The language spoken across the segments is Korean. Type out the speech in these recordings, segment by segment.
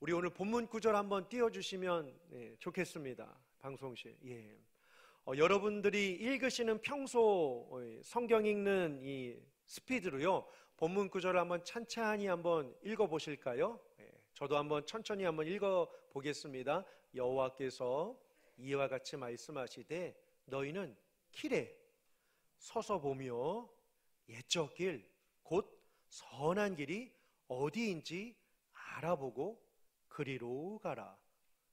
우리 오늘 본문 구절 한번 띄워주시면 좋겠습니다. 방송실. 여러분들이 읽으시는 평소 성경 읽는 이 스피드로요, 본문 구절을 한번 찬찬히 한번 읽어보실까요? 저도 한번 천천히 한번 읽어보겠습니다. 여호와께서 이와 같이 말씀하시되 너희는 길에 서서 보며 옛적 길 곧 선한 길이 어디인지 알아보고 그리로 가라.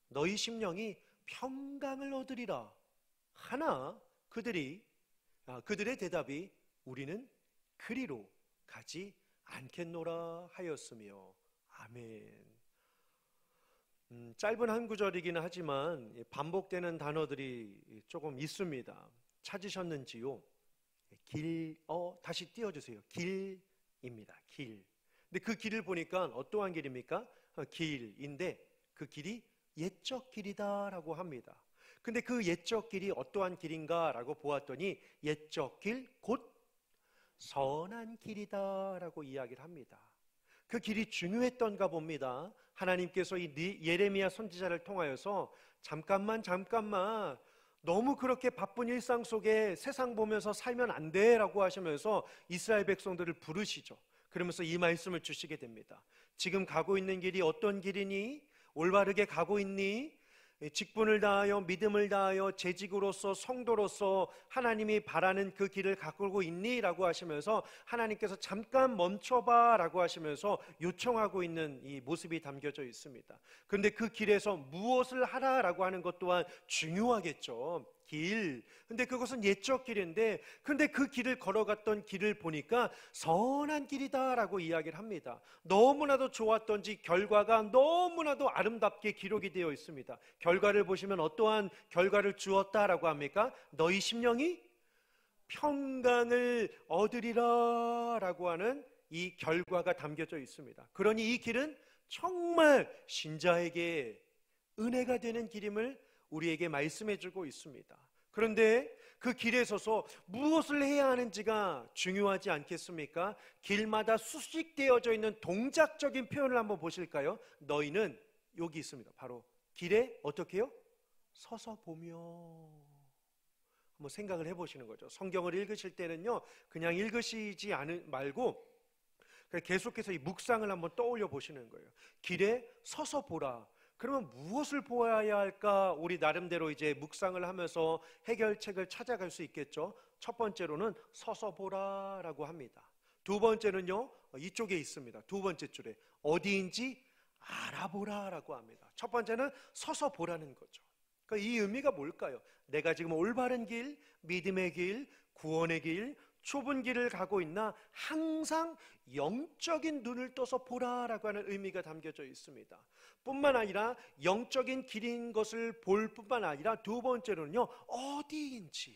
너희 심령이 평강을 얻으리라 하나 그들의 대답이 우리는 그리로 가지 않겠노라 하였으며. 아멘. 짧은 한 구절이기는 하지만 반복되는 단어들이 조금 있습니다. 찾으셨는지요? 다시 띄워주세요. 길입니다. 길. 근데 그 길을 보니까 어떠한 길입니까? 길인데 그 길이 옛적 길이다라고 합니다. 근데 그 옛적 길이 어떠한 길인가라고 보았더니 옛적 길 곧 선한 길이다라고 이야기를 합니다. 그 길이 중요했던가 봅니다. 하나님께서 이 예레미야 선지자를 통하여서 잠깐만 너무 그렇게 바쁜 일상 속에 세상 보면서 살면 안 돼라고 하시면서 이스라엘 백성들을 부르시죠. 그러면서 이 말씀을 주시게 됩니다. 지금 가고 있는 길이 어떤 길이니? 올바르게 가고 있니? 직분을 다하여 믿음을 다하여 재직으로서 성도로서 하나님이 바라는 그 길을 가꾸고 있니? 라고 하시면서 하나님께서 잠깐 멈춰봐 라고 하시면서 요청하고 있는 이 모습이 담겨져 있습니다. 그런데 그 길에서 무엇을 하라라고 하는 것 또한 중요하겠죠. 길. 근데 그것은 옛적 길인데, 근데 그 길을 걸어갔던 길을 보니까 선한 길이다라고 이야기를 합니다. 너무나도 좋았던지 결과가 너무나도 아름답게 기록이 되어 있습니다. 결과를 보시면 어떠한 결과를 주었다라고 합니까? 너희 심령이 평강을 얻으리라 라고 하는 이 결과가 담겨져 있습니다. 그러니 이 길은 정말 신자에게 은혜가 되는 길임을 우리에게 말씀해주고 있습니다. 그런데 그 길에 서서 무엇을 해야 하는지가 중요하지 않겠습니까? 길마다 수식되어져 있는 동작적인 표현을 한번 보실까요? 너희는 여기 있습니다. 바로 길에 어떻게 해요? 서서 보며. 한번 생각을 해보시는 거죠. 성경을 읽으실 때는요, 그냥 읽으시지 말고 계속해서 이 묵상을 한번 떠올려 보시는 거예요. 길에 서서 보라. 그러면 무엇을 보아야 할까? 우리 나름대로 이제 묵상을 하면서 해결책을 찾아갈 수 있겠죠. 첫 번째로는 서서 보라라고 합니다. 두 번째는요, 이쪽에 있습니다. 두 번째 줄에 어디인지 알아보라라고 합니다. 첫 번째는 서서 보라는 거죠. 그러니까 이 의미가 뭘까요? 내가 지금 올바른 길, 믿음의 길, 구원의 길, 좁은 길을 가고 있나? 항상 영적인 눈을 떠서 보라라고 하는 의미가 담겨져 있습니다. 뿐만 아니라 영적인 길인 것을 볼 뿐만 아니라 두 번째로는요, 어디인지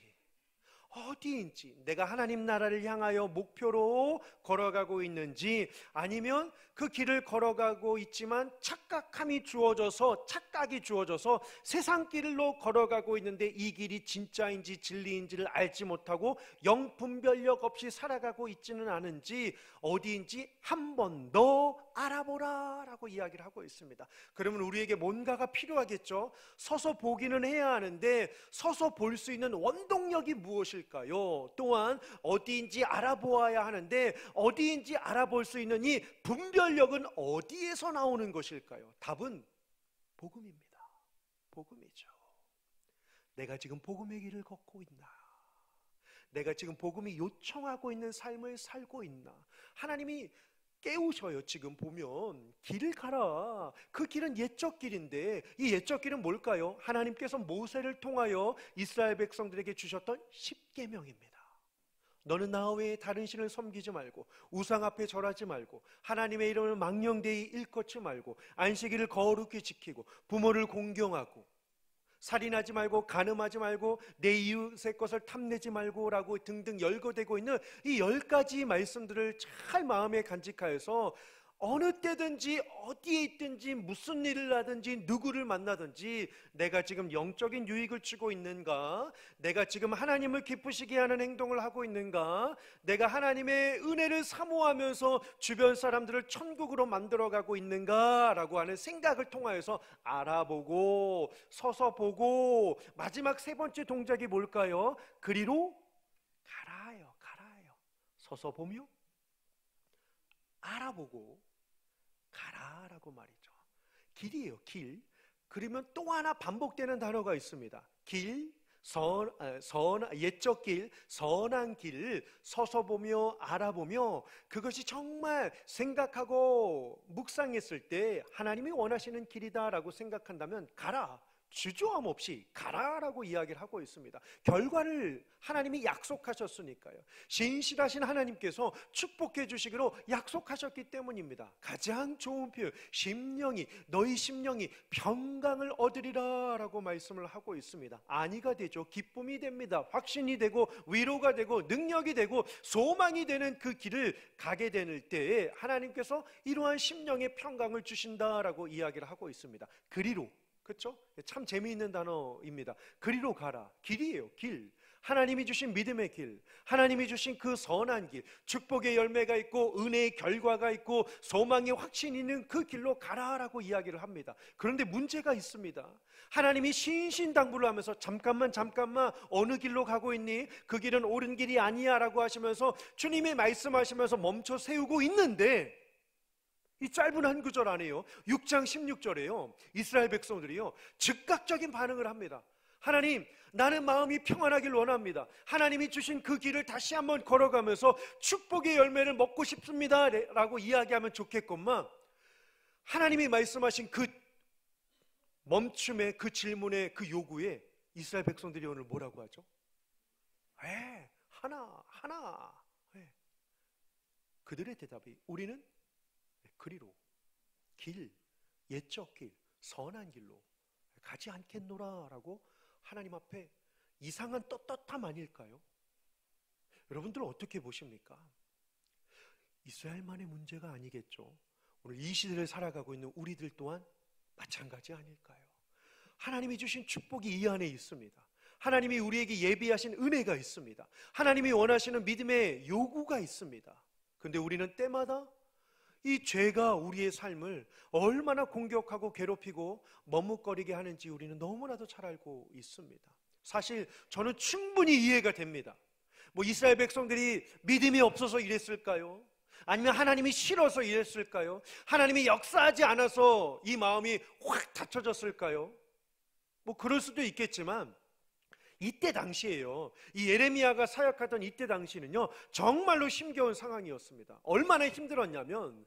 내가 하나님 나라를 향하여 목표로 걸어가고 있는지, 아니면 그 길을 걸어가고 있지만 착각이 주어져서 세상 길로 걸어가고 있는데 이 길이 진짜인지 진리인지를 알지 못하고 영분별력 없이 살아가고 있지는 않은지, 어디인지 한 번 더 알아보라 라고 이야기를 하고 있습니다. 그러면 우리에게 뭔가가 필요하겠죠. 서서 보기는 해야 하는데 서서 볼 수 있는 원동력이 무엇일까요? 또한 어디인지 알아보아야 하는데 어디인지 알아볼 수 있는 이 분별력은 어디에서 나오는 것일까요? 답은 복음입니다. 복음이죠. 내가 지금 복음의 길을 걷고 있나? 내가 지금 복음이 요청하고 있는 삶을 살고 있나? 하나님이 깨우셔요. 지금 보면 길을 가라. 그 길은 옛적 길인데 이 옛적 길은 뭘까요? 하나님께서 모세를 통하여 이스라엘 백성들에게 주셨던 십계명입니다. 너는 나 외에 다른 신을 섬기지 말고, 우상 앞에 절하지 말고, 하나님의 이름을 망령되이 일컫지 말고, 안식일을 거룩히 지키고, 부모를 공경하고, 살인하지 말고, 간음하지 말고, 내 이웃의 것을 탐내지 말고 라고 등등 열거되고 있는 이 10가지 말씀들을 잘 마음에 간직하여서 어느 때든지 어디에 있든지 무슨 일을 하든지 누구를 만나든지 내가 지금 영적인 유익을 주고 있는가? 내가 지금 하나님을 기쁘시게 하는 행동을 하고 있는가? 내가 하나님의 은혜를 사모하면서 주변 사람들을 천국으로 만들어가고 있는가? 라고 하는 생각을 통하여서 알아보고 서서 보고 마지막 세 번째 동작이 뭘까요? 그리로 가라요. 서서 보며 알아보고 가라라고 말이죠. 길이에요, 길. 그러면 또 하나 반복되는 단어가 있습니다. 길, 옛적 길, 선한 길, 서서 보며 알아보며 그것이 정말 생각하고 묵상했을 때 하나님이 원하시는 길이다라고 생각한다면 가라. 주저함 없이 가라라고 이야기를 하고 있습니다. 결과를 하나님이 약속하셨으니까요. 신실하신 하나님께서 축복해 주시기로 약속하셨기 때문입니다. 가장 좋은 표현, 너희 심령이 평강을 얻으리라 라고 말씀을 하고 있습니다. 안위가 되죠. 기쁨이 됩니다. 확신이 되고 위로가 되고 능력이 되고 소망이 되는 그 길을 가게 될 때에 하나님께서 이러한 심령의 평강을 주신다라고 이야기를 하고 있습니다. 그리로, 그렇죠? 참 재미있는 단어입니다. 그리로 가라. 길이에요, 길. 하나님이 주신 믿음의 길, 하나님이 주신 그 선한 길, 축복의 열매가 있고 은혜의 결과가 있고 소망의 확신이 있는 그 길로 가라라고 이야기를 합니다. 그런데 문제가 있습니다. 하나님이 신신당부를 하면서 잠깐만 어느 길로 가고 있니? 그 길은 옳은 길이 아니야 라고 하시면서 주님이 말씀하시면서 멈춰 세우고 있는데 이 짧은 한 구절 안에요, 6장 16절에요 이스라엘 백성들이요 즉각적인 반응을 합니다. 하나님, 나는 마음이 평안하길 원합니다. 하나님이 주신 그 길을 다시 한번 걸어가면서 축복의 열매를 먹고 싶습니다 라고 이야기하면 좋겠건만, 하나님이 말씀하신 그 멈춤에, 그 질문에, 그 요구에 이스라엘 백성들이 오늘 뭐라고 하죠? 하나. 그들의 대답이 우리는 그리로, 길, 옛적 길, 선한 길로 가지 않겠노라 라고 하나님 앞에 이상한 떳떳함 아닐까요? 여러분들 어떻게 보십니까? 이스라엘만의 문제가 아니겠죠. 오늘 이 시대를 살아가고 있는 우리들 또한 마찬가지 아닐까요? 하나님이 주신 축복이 이 안에 있습니다. 하나님이 우리에게 예비하신 은혜가 있습니다. 하나님이 원하시는 믿음의 요구가 있습니다. 그런데 우리는 때마다 이 죄가 우리의 삶을 얼마나 공격하고 괴롭히고 머뭇거리게 하는지 우리는 너무나도 잘 알고 있습니다. 사실 저는 충분히 이해가 됩니다. 이스라엘 백성들이 믿음이 없어서 이랬을까요? 아니면 하나님이 싫어서 이랬을까요? 하나님이 역사하지 않아서 이 마음이 확 닫혀졌을까요? 그럴 수도 있겠지만 이때 당시에요, 이 예레미야가 사역하던 이때 당시는요 정말로 힘겨운 상황이었습니다. 얼마나 힘들었냐면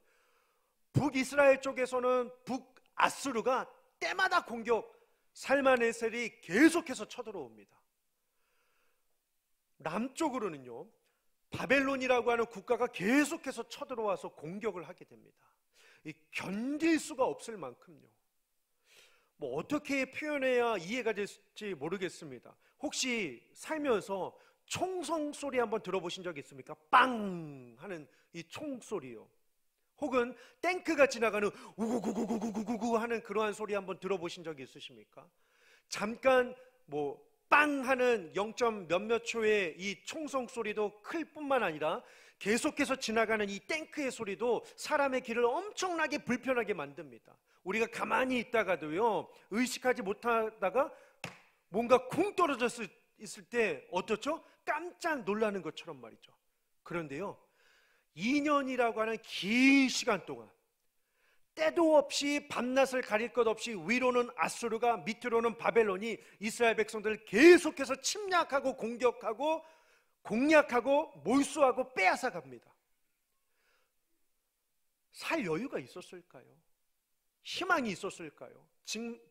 북이스라엘 쪽에서는 북아수르가 때마다 공격, 살마네셀이 계속해서 쳐들어옵니다. 남쪽으로는요 바벨론이라고 하는 국가가 계속해서 쳐들어와서 공격을 하게 됩니다. 견딜 수가 없을 만큼요. 어떻게 표현해야 이해가 될지 모르겠습니다. 혹시 살면서 총성 소리 한번 들어보신 적 있습니까? 빵 하는 이 총소리요. 혹은 탱크가 지나가는 우구구구구구구구 하는 그러한 소리 한번 들어보신 적이 있으십니까? 잠깐 빵 하는 0점 몇몇 초의 이 총성 소리도 클 뿐만 아니라 계속해서 지나가는 이 탱크의 소리도 사람의 길을 엄청나게 불편하게 만듭니다. 우리가 가만히 있다가도요 의식하지 못하다가 뭔가 쿵 떨어졌을 때 어떻죠? 깜짝 놀라는 것처럼 말이죠. 그런데요 2년이라고 하는 긴 시간 동안 때도 없이 밤낮을 가릴 것 없이 위로는 아수르가, 밑으로는 바벨론이 이스라엘 백성들을 계속해서 침략하고 공격하고 공략하고 몰수하고 빼앗아 갑니다. 살 여유가 있었을까요? 희망이 있었을까요?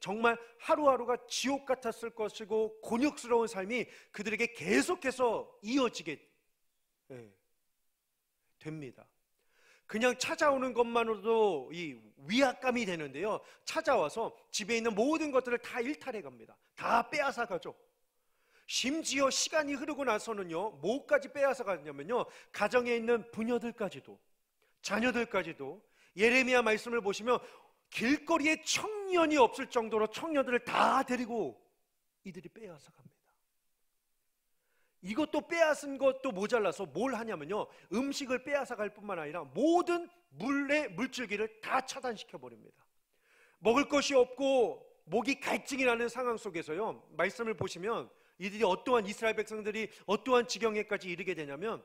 정말 하루하루가 지옥 같았을 것이고 곤욕스러운 삶이 그들에게 계속해서 이어지게 됩니다. 그냥 찾아오는 것만으로도 이 위압감이 되는데요 찾아와서 집에 있는 모든 것들을 다 일탈해 갑니다. 다 빼앗아 가죠. 심지어 시간이 흐르고 나서는요 뭐까지 빼앗아 가냐면요 가정에 있는 부녀들까지도, 자녀들까지도 예레미야 말씀을 보시면 길거리에 청년이 없을 정도로 청년들을 다 데리고 이들이 빼앗아 갑니다. 이것도 빼앗은 것도 모자라서 뭘 하냐면요, 음식을 빼앗아 갈 뿐만 아니라 모든 물줄기를 다 차단시켜 버립니다. 먹을 것이 없고 목이 갈증이 나는 상황 속에서요, 말씀을 보시면 이들이 어떠한, 이스라엘 백성들이 어떠한 지경에까지 이르게 되냐면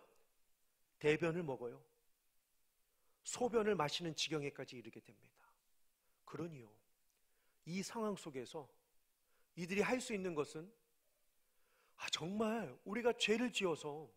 대변을 먹어요. 소변을 마시는 지경에까지 이르게 됩니다. 그러니요, 이 상황 속에서 이들이 할 수 있는 것은, 정말 우리가 죄를 지어서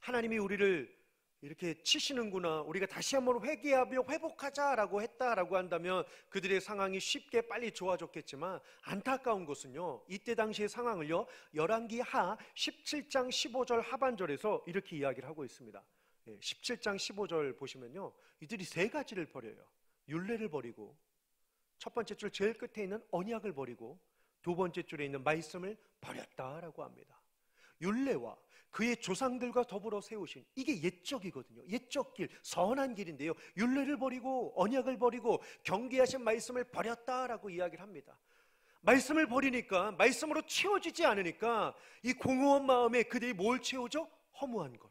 하나님이 우리를 이렇게 치시는구나, 우리가 다시 한번 회개하며 회복하자라고 했다라고 한다면 그들의 상황이 쉽게 빨리 좋아졌겠지만, 안타까운 것은요, 이때 당시의 상황을요, 열왕기하 17장 15절 하반절에서 이렇게 이야기를 하고 있습니다. 17장 15절 보시면요, 이들이 세 가지를 버려요. 율례를 버리고, 첫 번째 줄 제일 끝에 있는 언약을 버리고, 두 번째 줄에 있는 말씀을 버렸다라고 합니다. 율례와 그의 조상들과 더불어 세우신, 이게 옛적이거든요. 옛적 길, 선한 길인데요, 율례를 버리고 언약을 버리고 경계하신 말씀을 버렸다라고 이야기를 합니다. 말씀을 버리니까, 말씀으로 채워지지 않으니까 이 공허한 마음에 그들이 뭘 채우죠? 허무한 것,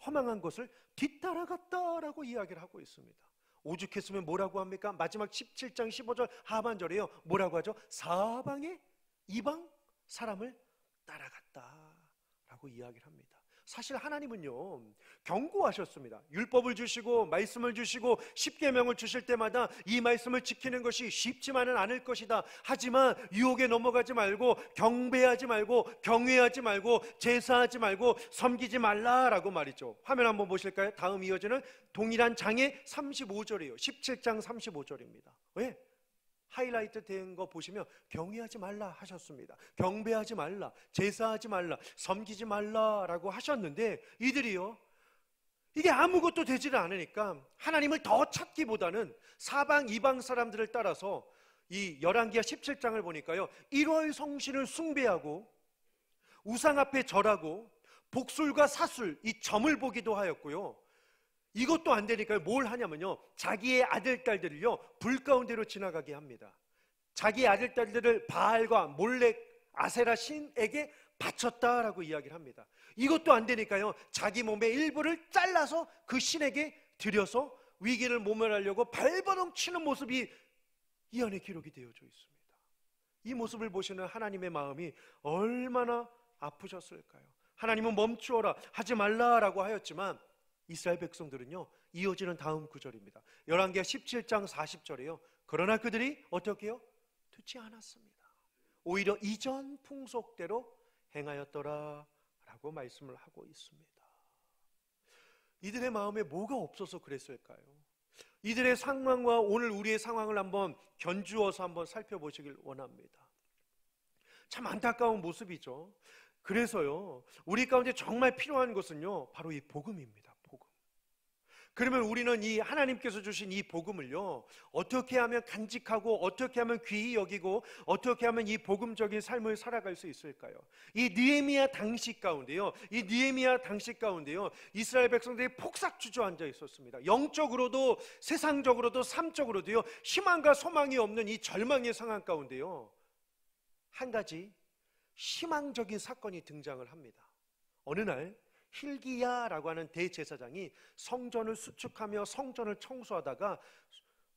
허망한 것을 뒤따라갔다라고 이야기를 하고 있습니다. 오죽했으면 뭐라고 합니까? 마지막 17장 15절 하반절에요, 뭐라고 하죠? 사방의 이방 사람을 따라갔다라고 이야기를 합니다. 사실 하나님은요, 경고하셨습니다. 율법을 주시고 말씀을 주시고 십계명을 주실 때마다 이 말씀을 지키는 것이 쉽지만은 않을 것이다. 하지만 유혹에 넘어가지 말고, 경배하지 말고, 경외하지 말고, 제사하지 말고, 섬기지 말라라고 말이죠. 화면 한번 보실까요? 다음 이어지는 동일한 장의 35절이에요. 17장 35절입니다. 왜? 하이라이트 된 거 보시면 경외하지 말라 하셨습니다. 경배하지 말라, 제사하지 말라, 섬기지 말라라고 하셨는데, 이들이요, 이게 아무것도 되지를 않으니까 하나님을 더 찾기보다는 사방 이방 사람들을 따라서, 이 열왕기하 17장을 보니까요, 일월 성신을 숭배하고 우상 앞에 절하고 복술과 사술, 이 점을 보기도 하였고요. 이것도 안 되니까 뭘 하냐면요, 자기의 아들, 딸들을요, 불 가운데로 지나가게 합니다. 자기의 아들, 딸들을 바알과 몰렉, 아세라 신에게 바쳤다라고 이야기를 합니다. 이것도 안 되니까요, 자기 몸의 일부를 잘라서 그 신에게 드려서 위기를 모면하려고 발버둥 치는 모습이 이 안에 기록이 되어져 있습니다. 이 모습을 보시는 하나님의 마음이 얼마나 아프셨을까요? 하나님은 멈추어라, 하지 말라라고 하였지만 이스라엘 백성들은요, 이어지는 다음 구절입니다. 열왕기하 17장 40절에요. 그러나 그들이 어떻게 해요? 듣지 않았습니다. 오히려 이전 풍속대로 행하였더라 라고 말씀을 하고 있습니다. 이들의 마음에 뭐가 없어서 그랬을까요? 이들의 상황과 오늘 우리의 상황을 한번 견주어서 한번 살펴보시길 원합니다. 참 안타까운 모습이죠. 그래서요, 우리 가운데 정말 필요한 것은요, 바로 이 복음입니다. 그러면 우리는 이 하나님께서 주신 이 복음을요, 어떻게 하면 간직하고, 어떻게 하면 귀히 여기고, 어떻게 하면 이 복음적인 삶을 살아갈 수 있을까요? 이 느헤미야 당시 가운데요, 이스라엘 백성들이 폭삭 주저앉아 있었습니다. 영적으로도 세상적으로도 삶적으로도요, 희망과 소망이 없는 이 절망의 상황 가운데요, 한 가지 희망적인 사건이 등장을 합니다. 어느 날 hil기야라고 하는 대제사장이 성전을 수축하며 성전을 청소하다가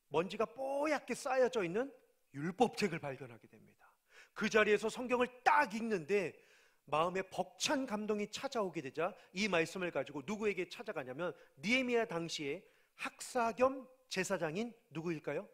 먼지가 뽀얗게 쌓여져 있는 율법책을 발견하게 됩니다. 그 자리에서 성경을 딱 읽는데 마음에 벅찬 감동이 찾아오게 되자 이 말씀을 가지고 누구에게 찾아가냐면, 느헤미야 당시에 학사 겸 제사장인 누구일까요?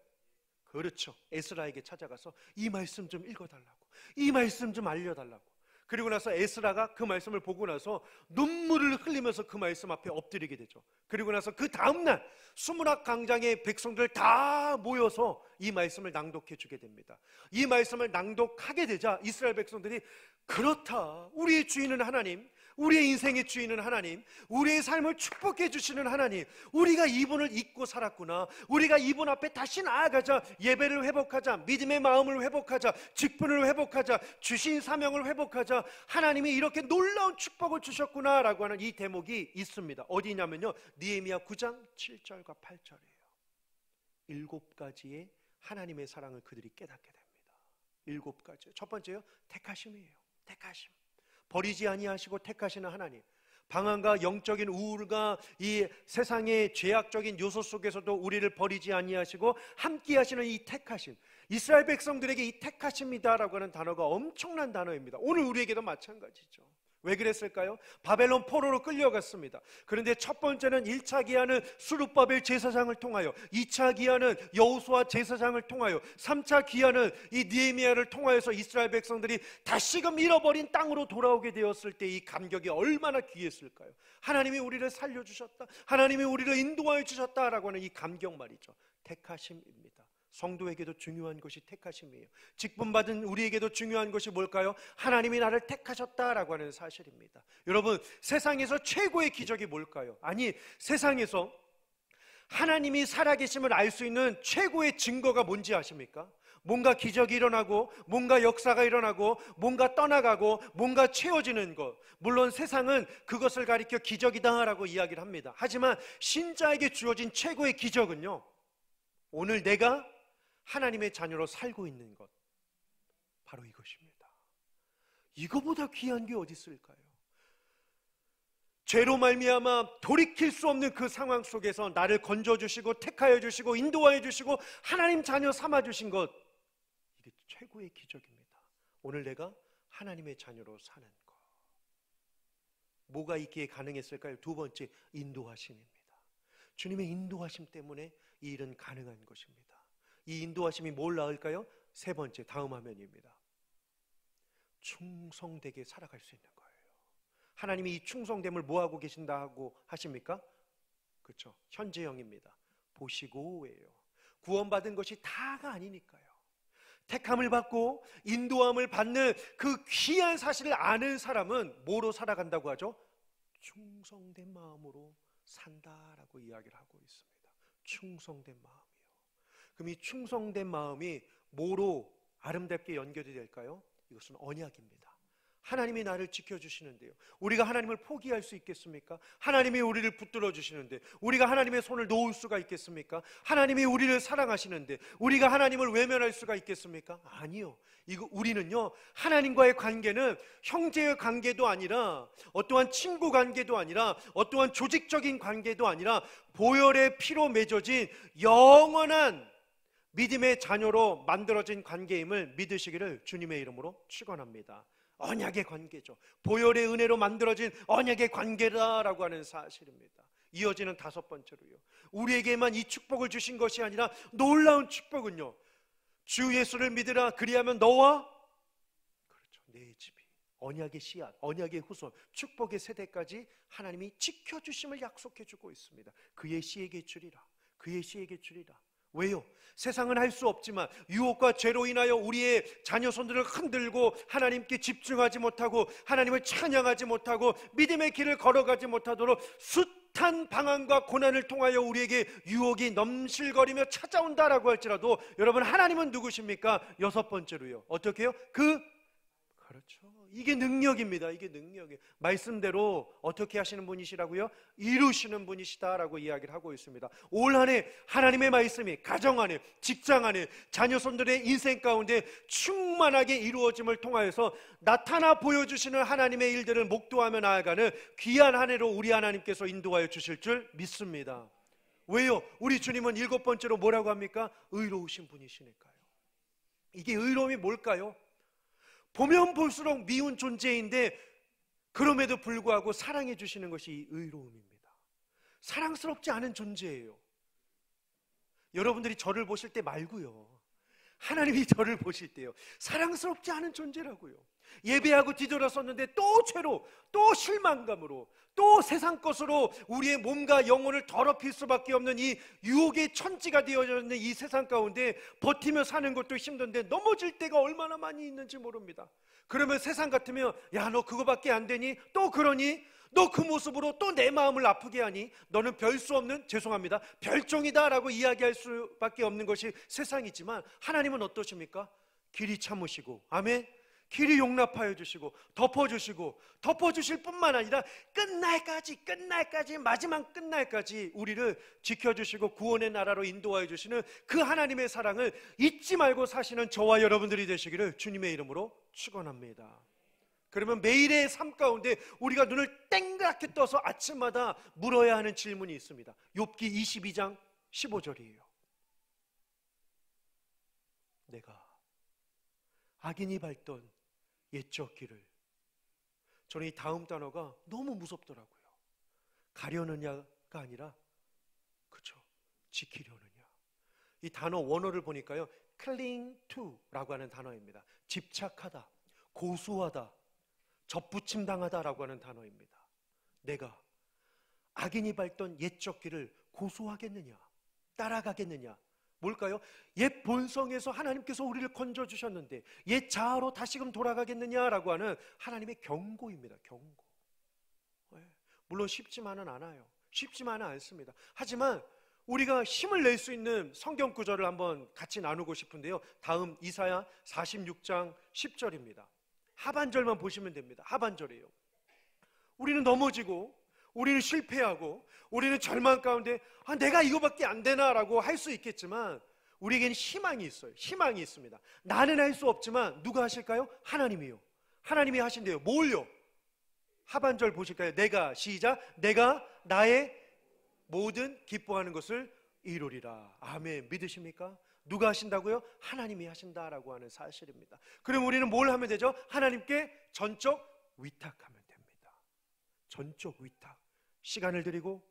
그렇죠, 에스라에게 찾아가서 이 말씀 좀 읽어달라고, 이 말씀 좀 알려달라고. 그리고 나서 에스라가 그 말씀을 보고 나서 눈물을 흘리면서 그 말씀 앞에 엎드리게 되죠. 그리고 나서 그 다음날 수문학 광장의 백성들 다 모여서 이 말씀을 낭독해 주게 됩니다. 이 말씀을 낭독하게 되자 이스라엘 백성들이, 그렇다, 우리의 주인은 하나님, 우리의 인생의 주인은 하나님, 우리의 삶을 축복해 주시는 하나님, 우리가 이분을 잊고 살았구나, 우리가 이분 앞에 다시 나아가자, 예배를 회복하자, 믿음의 마음을 회복하자, 직분을 회복하자, 주신 사명을 회복하자, 하나님이 이렇게 놀라운 축복을 주셨구나 라고 하는 이 대목이 있습니다. 어디냐면요, 느헤미야 9장 7절과 8절이에요 7가지의 하나님의 사랑을 그들이 깨닫게 됩니다. 7가지. 첫 번째요, 택하심이에요. 택하심. 버리지 아니하시고 택하시는 하나님. 방황과 영적인 우울과 이 세상의 죄악적인 요소 속에서도 우리를 버리지 아니하시고 함께 하시는 이 택하심. 이스라엘 백성들에게 이 택하심이다라고 하는 단어가 엄청난 단어입니다. 오늘 우리에게도 마찬가지죠. 왜 그랬을까요? 바벨론 포로로 끌려갔습니다. 그런데 첫 번째는 1차 기한은 스룹바벨 제사장을 통하여, 2차 기한은 여호수아 제사장을 통하여, 3차 기한은 이 느헤미야를 통하여서 이스라엘 백성들이 다시금 잃어버린 땅으로 돌아오게 되었을 때 이 감격이 얼마나 귀했을까요? 하나님이 우리를 살려주셨다, 하나님이 우리를 인도하여 주셨다라고 하는 이 감격 말이죠. 택하심입니다. 성도에게도 중요한 것이 택하심이에요. 직분받은 우리에게도 중요한 것이 뭘까요? 하나님이 나를 택하셨다라고 하는 사실입니다. 여러분, 세상에서 최고의 기적이 뭘까요? 아니, 세상에서 하나님이 살아계심을 알 수 있는 최고의 증거가 뭔지 아십니까? 뭔가 기적이 일어나고, 뭔가 역사가 일어나고, 뭔가 떠나가고, 뭔가 채워지는 것. 물론 세상은 그것을 가리켜 기적이다라고 이야기를 합니다. 하지만 신자에게 주어진 최고의 기적은요, 오늘 내가 하나님의 자녀로 살고 있는 것, 바로 이것입니다. 이거보다 귀한 게 어디 있을까요? 죄로 말미암아 돌이킬 수 없는 그 상황 속에서 나를 건져주시고 택하여 주시고 인도하여 주시고 하나님 자녀 삼아주신 것, 이게 최고의 기적입니다. 오늘 내가 하나님의 자녀로 사는 것. 뭐가 있기에 가능했을까요? 두 번째, 인도하심입니다. 주님의 인도하심 때문에 이 일은 가능한 것입니다. 이 인도하심이 뭘 낳을까요? 세 번째, 다음 화면입니다. 충성되게 살아갈 수 있는 거예요. 하나님이 이 충성됨을 뭐하고 계신다고 하십니까? 그렇죠, 현재형입니다. 보시고예요. 구원받은 것이 다가 아니니까요. 택함을 받고 인도함을 받는 그 귀한 사실을 아는 사람은 뭐로 살아간다고 하죠? 충성된 마음으로 산다라고 이야기를 하고 있습니다. 충성된 마음이요. 그럼 이 충성된 마음이 뭐로 아름답게 연결이 될까요? 이것은 언약입니다. 하나님이 나를 지켜주시는데요, 우리가 하나님을 포기할 수 있겠습니까? 하나님이 우리를 붙들어 주시는데 우리가 하나님의 손을 놓을 수가 있겠습니까? 하나님이 우리를 사랑하시는데 우리가 하나님을 외면할 수가 있겠습니까? 아니요. 우리는요, 하나님과의 관계는 형제의 관계도 아니라, 어떠한 친구 관계도 아니라, 어떠한 조직적인 관계도 아니라, 보혈의 피로 맺어진 영원한 믿음의 자녀로 만들어진 관계임을 믿으시기를 주님의 이름으로 축원합니다. 언약의 관계죠. 보혈의 은혜로 만들어진 언약의 관계다라고 하는 사실입니다. 이어지는 다섯 번째로요, 우리에게만 이 축복을 주신 것이 아니라 놀라운 축복은요, 주 예수를 믿으라 그리하면 너와, 그렇죠, 내 집이, 언약의 씨앗, 언약의 후손, 축복의 세대까지 하나님이 지켜주심을 약속해주고 있습니다. 그의 씨에게 주리라, 그의 씨에게 주리라. 왜요? 세상은 할 수 없지만 유혹과 죄로 인하여 우리의 자녀손들을 흔들고 하나님께 집중하지 못하고 하나님을 찬양하지 못하고 믿음의 길을 걸어가지 못하도록 숱한 방황과 고난을 통하여 우리에게 유혹이 넘실거리며 찾아온다라고 할지라도, 여러분, 하나님은 누구십니까? 여섯 번째로요, 어떻게 해요? 그렇죠, 이게 능력입니다. 이게 능력이에요. 말씀대로 어떻게 하시는 분이시라고요? 이루시는 분이시다라고 이야기를 하고 있습니다. 올 한 해 하나님의 말씀이 가정 안에, 직장 안에, 자녀손들의 인생 가운데 충만하게 이루어짐을 통하여서 나타나 보여주시는 하나님의 일들을 목도하며 나아가는 귀한 한 해로 우리 하나님께서 인도하여 주실 줄 믿습니다. 왜요? 우리 주님은 일곱 번째로 뭐라고 합니까? 의로우신 분이시니까요. 이게 의로움이 뭘까요? 보면 볼수록 미운 존재인데 그럼에도 불구하고 사랑해 주시는 것이 의로움입니다. 사랑스럽지 않은 존재예요. 여러분들이 저를 보실 때 말고요, 하나님이 저를 보실 때요, 사랑스럽지 않은 존재라고요. 예배하고 뒤돌아섰는데 또 죄로, 또 실망감으로, 또 세상 것으로 우리의 몸과 영혼을 더럽힐 수밖에 없는 이 유혹의 천지가 되어져 있는 이 세상 가운데 버티며 사는 것도 힘든데 넘어질 때가 얼마나 많이 있는지 모릅니다. 그러면 세상 같으면, 야, 너 그거밖에 안 되니? 또 그러니? 너 그 모습으로 또 내 마음을 아프게 하니? 너는 별 수 없는, 죄송합니다, 별종이다 라고 이야기할 수밖에 없는 것이 세상이지만, 하나님은 어떠십니까? 길이 참으시고, 아멘, 길이 용납하여 주시고 덮어주실 뿐만 아니라 끝날까지 마지막 끝날까지 우리를 지켜주시고 구원의 나라로 인도하여 주시는 그 하나님의 사랑을 잊지 말고 사시는 저와 여러분들이 되시기를 주님의 이름으로 축원합니다. 그러면 매일의 삶 가운데 우리가 눈을 땡그랗게 떠서 아침마다 물어야 하는 질문이 있습니다. 욥기 22장 15절이에요. 내가 악인이 밟던 옛적 길을, 저는 이 다음 단어가 너무 무섭더라고요. 가려느냐가 아니라 그쵸, 지키려느냐. 이 단어 원어를 보니까요, cling to라고 하는 단어입니다. 집착하다, 고수하다, 접붙임당하다라고 하는 단어입니다. 내가 악인이 밟던 옛적 길을 고수하겠느냐, 따라가겠느냐. 뭘까요? 옛 본성에서 하나님께서 우리를 건져주셨는데 옛 자아로 다시금 돌아가겠느냐라고 하는 하나님의 경고입니다. 경고. 물론 쉽지만은 않아요. 쉽지만은 않습니다. 하지만 우리가 힘을 낼 수 있는 성경 구절을 한번 같이 나누고 싶은데요, 다음 이사야 46장 10절입니다. 하반절만 보시면 됩니다. 하반절이에요. 우리는 넘어지고 우리는 실패하고 우리는 절망 가운데 내가 이거밖에 안 되나라고 할 수 있겠지만 우리에게는 희망이 있어요. 희망이 있습니다. 나는 할 수 없지만 누가 하실까요? 하나님이요. 하나님이 하신대요. 뭘요? 하반절 보실까요? 시작. 내가 나의 모든 기뻐하는 것을 이루리라. 아멘. 믿으십니까? 누가 하신다고요? 하나님이 하신다라고 하는 사실입니다. 그럼 우리는 뭘 하면 되죠? 하나님께 전적 위탁하면 됩니다. 전적 위탁. 시간을 드리고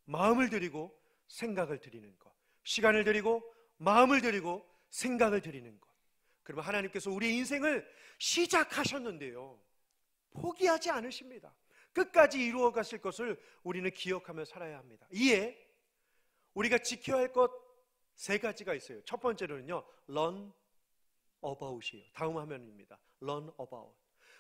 마음을 드리고 생각을 드리는 것. 시간을 드리고 마음을 드리고 생각을 드리는 것. 그러면 하나님께서 우리의 인생을 시작하셨는데요, 포기하지 않으십니다. 끝까지 이루어 가실 것을 우리는 기억하며 살아야 합니다. 이에 우리가 지켜야 할 것 3가지가 있어요. 첫 번째로는요, learn about이에요. 다음 화면입니다. learn about.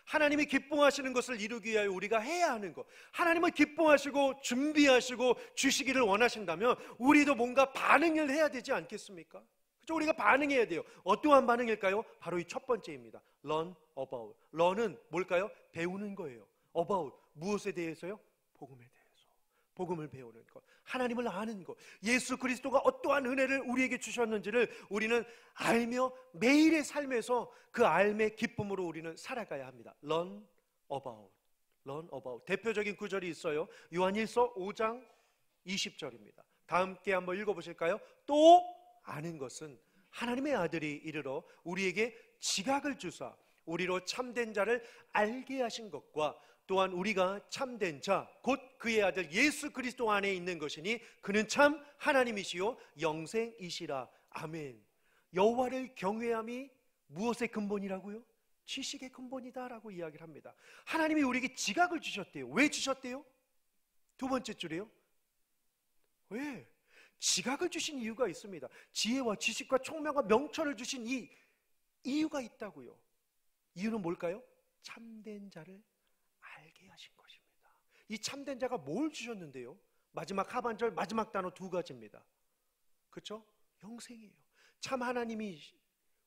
하나님이 기뻐하시는 것을 이루기 위하여 우리가 해야 하는 것, 하나님을 기뻐하시고 준비하시고 주시기를 원하신다면 우리도 뭔가 반응을 해야 되지 않겠습니까? 그렇죠? 우리가 반응해야 돼요. 어떠한 반응일까요? 바로 이 첫 번째입니다. learn about. learn은 뭘까요? 배우는 거예요. about, 무엇에 대해서요? 복음에 대해서. 복음을 배우는 것, 하나님을 아는 것, 예수 그리스도가 어떠한 은혜를 우리에게 주셨는지를 우리는 알며 매일의 삶에서 그 알매 기쁨으로 우리는 살아가야 합니다. learn about. learn about. 대표적인 구절이 있어요. 요한일서 5장 20절입니다. 다 함께 한번 읽어보실까요? 또 아는 것은 하나님의 아들이 이르러 우리에게 지각을 주사 우리로 참된 자를 알게 하신 것과 또한 우리가 참된 자 곧 그의 아들 예수 그리스도 안에 있는 것이니 그는 참 하나님이시요 영생이시라. 아멘. 여호와를 경외함이 무엇의 근본이라고요? 지식의 근본이다라고 이야기를 합니다. 하나님이 우리에게 지각을 주셨대요. 왜 주셨대요? 두 번째 줄이에요. 왜? 지각을 주신 이유가 있습니다. 지혜와 지식과 총명과 명철을 주신 이 이유가 있다고요. 이유는 뭘까요? 참된 자를 알게 하신 것입니다. 이 참된 자가 뭘 주셨는데요? 마지막 하반절 마지막 단어 2가지입니다. 그렇죠? 영생이에요. 참 하나님이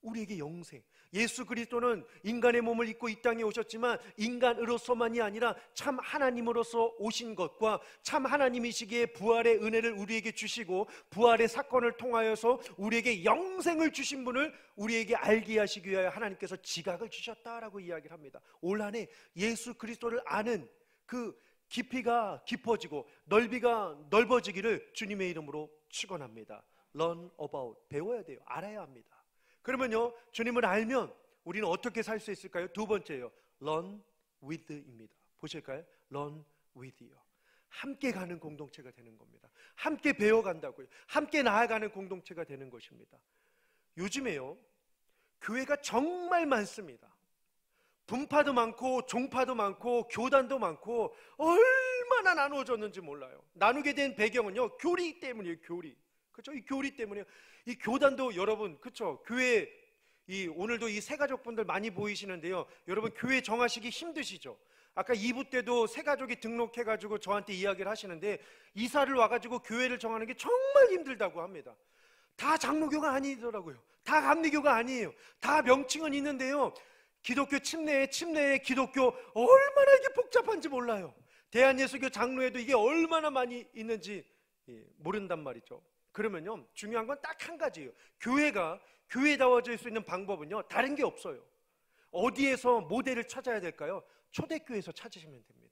우리에게 영생. 예수 그리스도는 인간의 몸을 입고 이 땅에 오셨지만 인간으로서만이 아니라 참 하나님으로서 오신 것과 참 하나님이시기에 부활의 은혜를 우리에게 주시고 부활의 사건을 통하여서 우리에게 영생을 주신 분을 우리에게 알게 하시기 위하여 하나님께서 지각을 주셨다라고 이야기를 합니다. 올 한 해 예수 그리스도를 아는 그 깊이가 깊어지고 넓이가 넓어지기를 주님의 이름으로 축원합니다. learn about. 배워야 돼요. 알아야 합니다. 그러면요, 주님을 알면 우리는 어떻게 살 수 있을까요? 두 번째요, learn with입니다. 보실까요? learn with요. 함께 가는 공동체가 되는 겁니다. 함께 배워간다고요. 함께 나아가는 공동체가 되는 것입니다. 요즘에요, 교회가 정말 많습니다. 분파도 많고 종파도 많고 교단도 많고 얼마나 나누어졌는지 몰라요. 나누게 된 배경은요, 교리 때문이에요. 교리. 그렇죠? 이 교리 때문에 이 교단도 여러분, 그렇죠? 교회 오늘도 이 새가족분들 많이 보이시는데요. 여러분 교회 정하시기 힘드시죠? 아까 2부 때도 새가족이 등록해가지고 저한테 이야기를 하시는데 이사를 와가지고 교회를 정하는 게 정말 힘들다고 합니다. 다 장로교가 아니더라고요. 다 감리교가 아니에요. 다 명칭은 있는데요, 기독교 침례의 기독교 얼마나 이게 복잡한지 몰라요. 대한예수교 장로에도 이게 얼마나 많이 있는지 모른단 말이죠. 그러면요, 중요한 건 딱 한 가지예요. 교회가 교회다워질 수 있는 방법은요, 다른 게 없어요. 어디에서 모델을 찾아야 될까요? 초대교회에서 찾으시면 됩니다.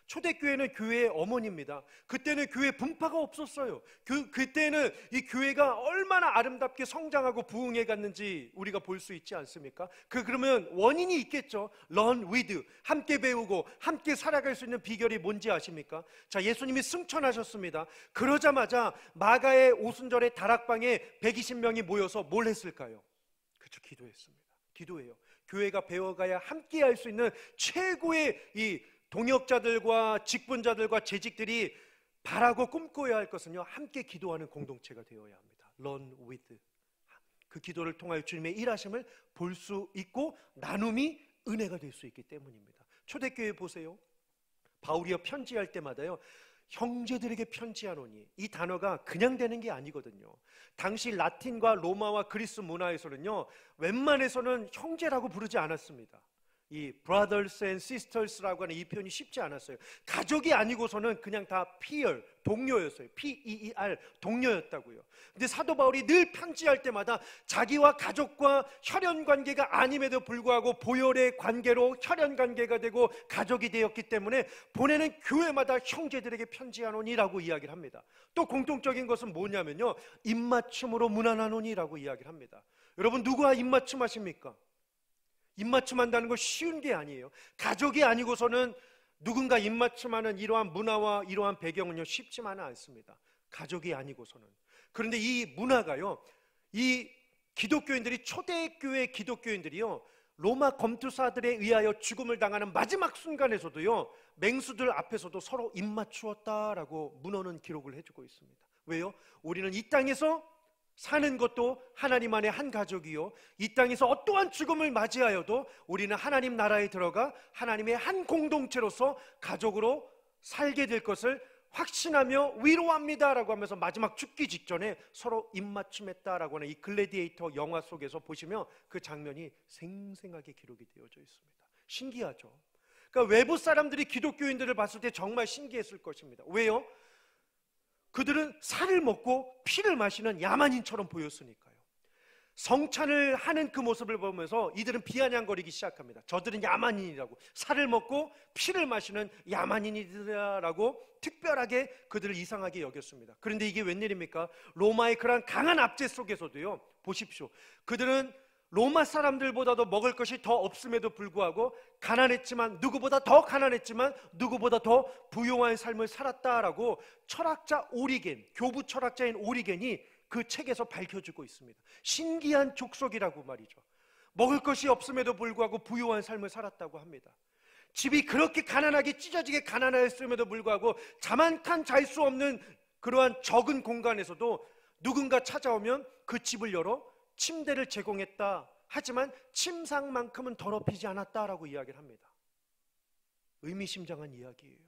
초대교회는 교회의 어머니입니다. 그때는 교회 분파가 없었어요. 그때는 이 교회가 얼마나 아름답게 성장하고 부흥해 갔는지 우리가 볼 수 있지 않습니까? 그러면 원인이 있겠죠. Learn with, 함께 배우고 함께 살아갈 수 있는 비결이 뭔지 아십니까? 자, 예수님이 승천하셨습니다. 그러자마자 마가의 오순절에 다락방에 120명이 모여서 뭘 했을까요? 그렇죠, 기도했습니다. 기도해요. 교회가 배워가야 함께 할 수 있는 최고의 이 동역자들과 직분자들과 재직들이 바라고 꿈꿔야 할 것은요, 함께 기도하는 공동체가 되어야 합니다. Learn with. 그 기도를 통하여 주님의 일하심을 볼 수 있고 나눔이 은혜가 될 수 있기 때문입니다. 초대교회 보세요. 바울이요 편지할 때마다요, 형제들에게 편지하노니, 이 단어가 그냥 되는 게 아니거든요. 당시 라틴과 로마와 그리스 문화에서는요, 웬만해서는 형제라고 부르지 않았습니다. 이 brothers and sisters라고 하는 이 표현이 쉽지 않았어요. 가족이 아니고서는 그냥 다 peer, 동료였어요. P-E-E-R, 동료였다고요. 근데 사도 바울이 늘 편지할 때마다 자기와 가족과 혈연관계가 아님에도 불구하고 보혈의 관계로 혈연관계가 되고 가족이 되었기 때문에 보내는 교회마다 형제들에게 편지하노니라고 이야기를 합니다. 또 공통적인 것은 뭐냐면요, 입맞춤으로 문안하노니라고 이야기를 합니다. 여러분, 누구와 입맞춤 하십니까? 입맞춤한다는 거 쉬운 게 아니에요. 가족이 아니고서는 누군가 입맞춤하는 이러한 문화와 이러한 배경은요, 쉽지만은 않습니다. 가족이 아니고서는. 그런데 이 문화가요, 이 기독교인들이, 초대교회 기독교인들이요, 로마 검투사들에 의하여 죽음을 당하는 마지막 순간에서도요, 맹수들 앞에서도 서로 입맞추었다라고 문헌은 기록을 해주고 있습니다. 왜요? 우리는 이 땅에서 사는 것도 하나님 안의 한 가족이요, 이 땅에서 어떠한 죽음을 맞이하여도 우리는 하나님 나라에 들어가 하나님의 한 공동체로서 가족으로 살게 될 것을 확신하며 위로합니다라고 하면서 마지막 죽기 직전에 서로 입맞춤했다라고 하는 이 글래디에이터 영화 속에서 보시면 그 장면이 생생하게 기록이 되어져 있습니다. 신기하죠? 그러니까 외부 사람들이 기독교인들을 봤을 때 정말 신기했을 것입니다. 왜요? 그들은 살을 먹고 피를 마시는 야만인처럼 보였으니까요. 성찬을 하는 그 모습을 보면서 이들은 비아냥거리기 시작합니다. 저들은 야만인이라고, 살을 먹고 피를 마시는 야만인이라고 특별하게 그들을 이상하게 여겼습니다. 그런데 이게 웬일입니까? 로마의 그러한 강한 압제 속에서도요, 보십시오. 그들은 로마 사람들보다도 먹을 것이 더 없음에도 불구하고 가난했지만, 누구보다 더 가난했지만 누구보다 더 부유한 삶을 살았다라고 철학자 오리겐, 교부 철학자인 오리겐이 그 책에서 밝혀주고 있습니다. 신기한 족속이라고 말이죠. 먹을 것이 없음에도 불구하고 부유한 삶을 살았다고 합니다. 집이 그렇게 가난하게 찢어지게 가난했음에도 불구하고 잠 한 칸 잘 수 없는 그러한 적은 공간에서도 누군가 찾아오면 그 집을 열어 침대를 제공했다. 하지만 침상만큼은 더럽히지 않았다라고 이야기를 합니다. 의미심장한 이야기예요.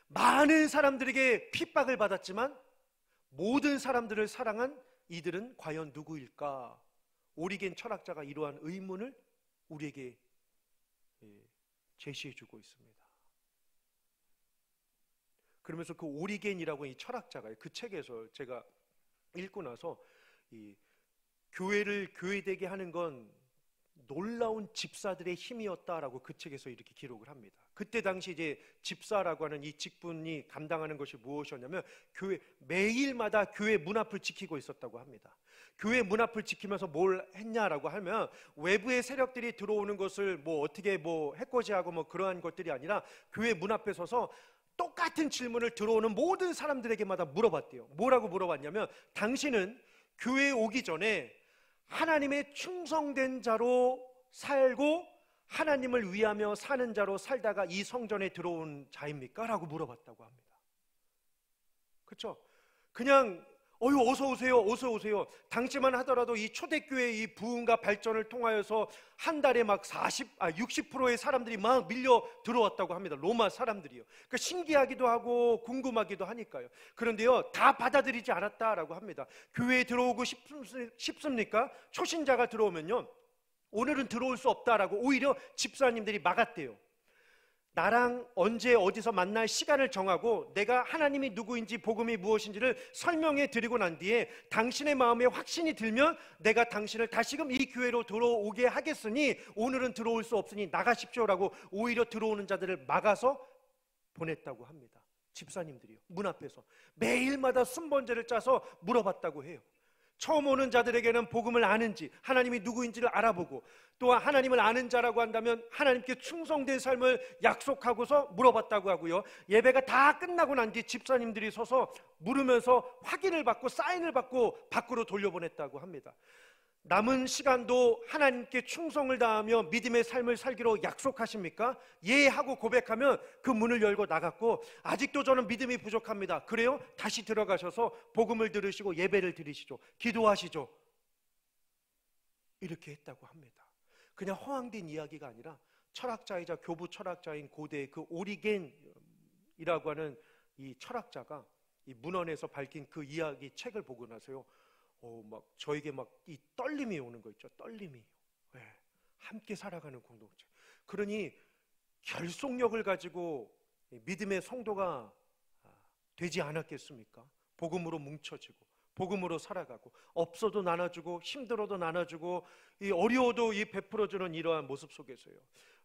많은 사람들에게 핍박을 받았지만 모든 사람들을 사랑한 이들은 과연 누구일까? 오리겐 철학자가 이러한 의문을 우리에게 제시해주고 있습니다. 그러면서 그 오리겐이라고 이 철학자가 그 책에서 제가 읽고 나서 이 교회를 교회되게 하는 건 놀라운 집사들의 힘이었다라고 그 책에서 이렇게 기록을 합니다. 그때 당시 이제 집사라고 하는 이 직분이 감당하는 것이 무엇이었냐면 교회 매일마다 교회 문 앞을 지키고 있었다고 합니다. 교회 문 앞을 지키면서 뭘 했냐라고 하면 외부의 세력들이 들어오는 것을 뭐 어떻게 뭐 해코지하고 뭐 그러한 것들이 아니라 교회 문 앞에 서서 똑같은 질문을 들어오는 모든 사람들에게마다 물어봤대요. 뭐라고 물어봤냐면, 당신은 교회에 오기 전에 하나님의 충성된 자로 살고 하나님을 위하며 사는 자로 살다가 이 성전에 들어온 자입니까? 라고 물어봤다고 합니다. 그렇죠? 그냥 어서 오세요, 어서 오세요. 당시만 하더라도 이 초대교회의 이 부흥과 발전을 통하여서 한 달에 막 60%의 사람들이 막 밀려 들어왔다고 합니다. 로마 사람들이요. 그러니까 신기하기도 하고 궁금하기도 하니까요. 그런데요, 다 받아들이지 않았다라고 합니다. 교회에 들어오고 싶습니까? 초신자가 들어오면요, 오늘은 들어올 수 없다라고 오히려 집사님들이 막았대요. 나랑 언제 어디서 만날 시간을 정하고 내가 하나님이 누구인지 복음이 무엇인지를 설명해 드리고 난 뒤에 당신의 마음에 확신이 들면 내가 당신을 다시금 이 교회로 들어오게 하겠으니 오늘은 들어올 수 없으니 나가십시오라고 오히려 들어오는 자들을 막아서 보냈다고 합니다. 집사님들이요. 문 앞에서 매일마다 순번제를 짜서 물어봤다고 해요. 처음 오는 자들에게는 복음을 아는지 하나님이 누구인지를 알아보고, 또한 하나님을 아는 자라고 한다면 하나님께 충성된 삶을 약속하고서 물어봤다고 하고요. 예배가 다 끝나고 난 뒤 집사님들이 서서 물으면서 확인을 받고 사인을 받고 밖으로 돌려보냈다고 합니다. 남은 시간도 하나님께 충성을 다하며 믿음의 삶을 살기로 약속하십니까? 예 하고 고백하면 그 문을 열고 나갔고, 아직도 저는 믿음이 부족합니다. 그래요? 다시 들어가셔서 복음을 들으시고 예배를 드리시죠. 기도하시죠. 이렇게 했다고 합니다. 그냥 허황된 이야기가 아니라 철학자이자 교부 철학자인 고대의 그 오리겐이라고 하는 이 철학자가 이 문헌에서 밝힌 그 이야기 책을 보고 나서요, 막 저에게 막 이 떨림이 오는 거 있죠. 떨림이. 네. 함께 살아가는 공동체. 그러니 결속력을 가지고 믿음의 성도가 되지 않았겠습니까? 복음으로 뭉쳐지고 복음으로 살아가고, 없어도 나눠주고 힘들어도 나눠주고 이 어려워도 이 베풀어주는 이러한 모습 속에서요.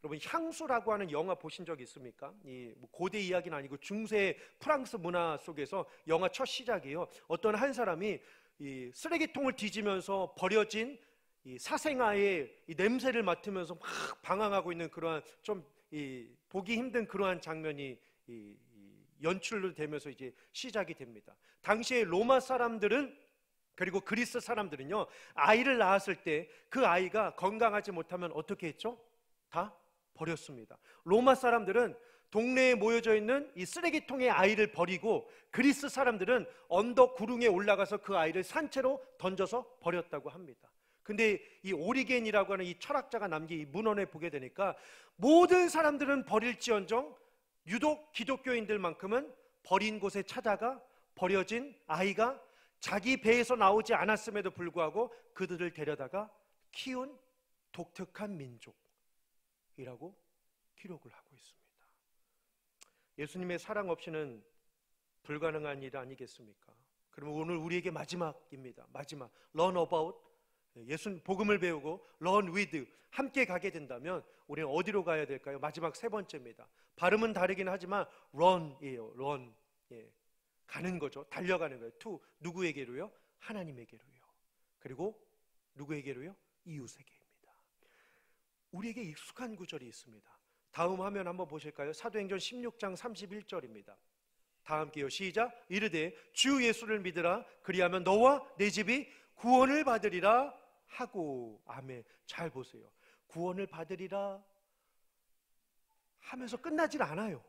여러분, 향수라고 하는 영화 보신 적 있습니까? 이 고대 이야기는 아니고 중세 프랑스 문화 속에서 영화 첫 시작이에요. 어떤 한 사람이 이 쓰레기통을 뒤지면서 버려진 이 사생아의 이 냄새를 맡으면서 막 방황하고 있는 그러한 좀 보기 힘든 그러한 장면이 연출로 되면서 이제 시작이 됩니다. 당시에 로마 사람들은, 그리고 그리스 사람들은요, 아이를 낳았을 때 그 아이가 건강하지 못하면 어떻게 했죠? 다 버렸습니다. 로마 사람들은 동네에 모여져 있는 이 쓰레기통에 아이를 버리고, 그리스 사람들은 언덕 구릉에 올라가서 그 아이를 산채로 던져서 버렸다고 합니다. 근데 이 오리겐이라고 하는 이 철학자가 남긴 이 문헌에 보게 되니까 모든 사람들은 버릴지언정 유독 기독교인들만큼은 버린 곳에 찾아가 버려진 아이가 자기 배에서 나오지 않았음에도 불구하고 그들을 데려다가 키운 독특한 민족이라고 기록을 하고 있습니다. 예수님의 사랑 없이는 불가능한 일 아니겠습니까? 그러면 오늘 우리에게 마지막입니다. 마지막. Learn about. 예수님 복음을 배우고 Learn with. 함께 가게 된다면 우리는 어디로 가야 될까요? 마지막 세 번째입니다. 발음은 다르긴 하지만 run이에요. run. 예. 가는 거죠. 달려가는 거예요. to. 누구에게로요? 하나님에게로요. 그리고 누구에게로요? 이웃에게입니다. 우리에게 익숙한 구절이 있습니다. 다음 화면 한번 보실까요? 사도행전 16장 31절입니다. 다 함께요. 시작. 이르되 주 예수를 믿으라. 그리하면 너와 내 집이 구원을 받으리라 하고. 아멘. 잘 보세요. 구원을 받으리라 하면서 끝나질 않아요.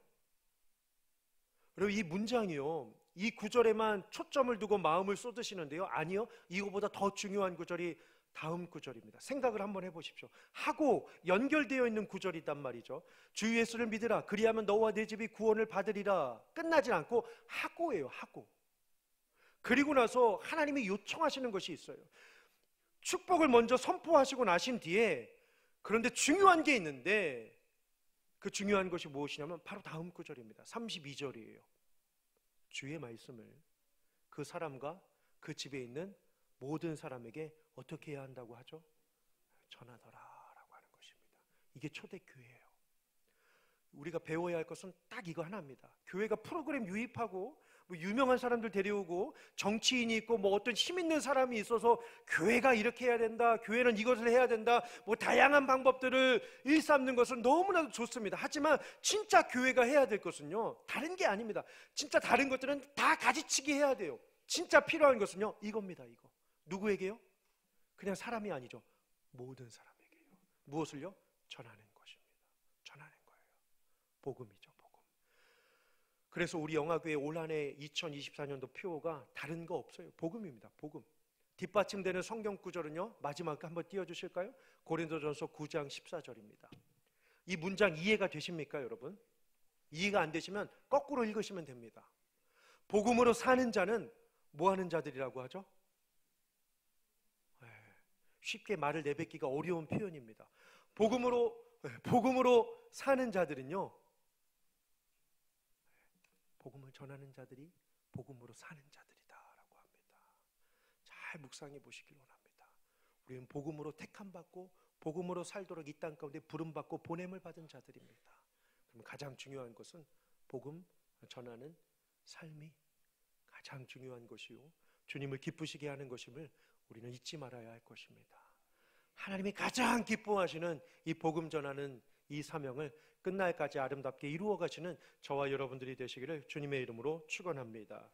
그리고 이 문장이요, 이 구절에만 초점을 두고 마음을 쏟으시는데요, 아니요, 이거보다 더 중요한 구절이 다음 구절입니다. 생각을 한번 해보십시오. 하고 연결되어 있는 구절이단 말이죠. 주 예수를 믿으라. 그리하면 너와 내 집이 구원을 받으리라. 끝나지 않고 하고예요. 하고. 그리고 나서 하나님이 요청하시는 것이 있어요. 축복을 먼저 선포하시고 나신 뒤에, 그런데 중요한 게 있는데 그 중요한 것이 무엇이냐면 바로 다음 구절입니다. 32절이에요. 주의 말씀을 그 사람과 그 집에 있는 모든 사람에게 어떻게 해야 한다고 하죠? 전하더라라고 하는 것입니다. 이게 초대교회예요. 우리가 배워야 할 것은 딱 이거 하나입니다. 교회가 프로그램 유입하고 뭐 유명한 사람들 데려오고 정치인이 있고 뭐 어떤 힘 있는 사람이 있어서 교회가 이렇게 해야 된다, 교회는 이것을 해야 된다, 뭐 다양한 방법들을 일삼는 것은 너무나도 좋습니다. 하지만 진짜 교회가 해야 될 것은요, 다른 게 아닙니다. 진짜 다른 것들은 다 가지치기 해야 돼요. 진짜 필요한 것은요, 이겁니다. 이거. 누구에게요? 그냥 사람이 아니죠. 모든 사람에게요. 무엇을요? 전하는 것입니다. 전하는 거예요. 복음이죠. 복음. 그래서 우리 영화교회 올 한해 2024년도 표어가 다른 거 없어요. 복음입니다. 복음. 뒷받침되는 성경 구절은요, 마지막 한번 띄워주실까요? 고린도전서 9장 14절입니다. 이 문장 이해가 되십니까, 여러분? 이해가 안 되시면 거꾸로 읽으시면 됩니다. 복음으로 사는 자는 뭐 하는 자들이라고 하죠? 쉽게 말을 내뱉기가 어려운 표현입니다. 복음으로 사는 자들은요, 복음을 전하는 자들이 복음으로 사는 자들이다라고 합니다. 잘 묵상해 보시길 원합니다. 우리는 복음으로 택함받고 복음으로 살도록 이 땅 가운데 부름받고 보냄을 받은 자들입니다. 그럼 가장 중요한 것은 복음 전하는 삶이 가장 중요한 것이요, 주님을 기쁘시게 하는 것임을 우리는 잊지 말아야 할 것입니다. 하나님이 가장 기뻐하시는 이 복음 전하는 이 사명을 끝날까지 아름답게 이루어 가시는 저와 여러분들이 되시기를 주님의 이름으로 축원합니다.